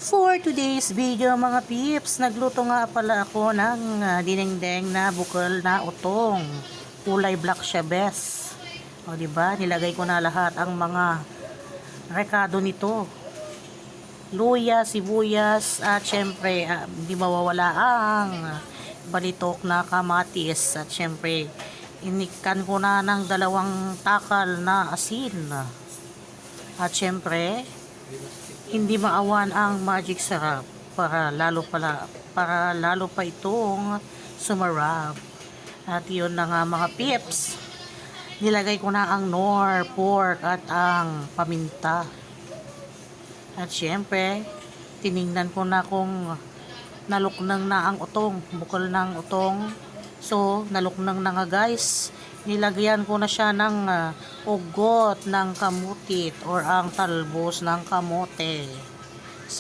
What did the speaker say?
For today's video mga pips, nagluto nga pala ako ng dinengdeng na bukal na utong. Kulay black siya best. O diba, nilagay ko na lahat ang mga rekado nito. Luya, sibuyas, at syempre hindi mawawala ang balitok na kamatis. At syempre, inikan ko na ng 2 takal na asin. At syempre, hindi maawan ang magic sarap para lalo pa itong sumarap. At yun na nga mga pips, nilagay ko na ang nor, pork at ang paminta. At syempre, tiningnan ko na kung naluknang na ang utong, bukal ng utong. So naluknang na nga guys. Nilagyan ko na siya ng ugot ng kamutit or ang talbos ng kamote.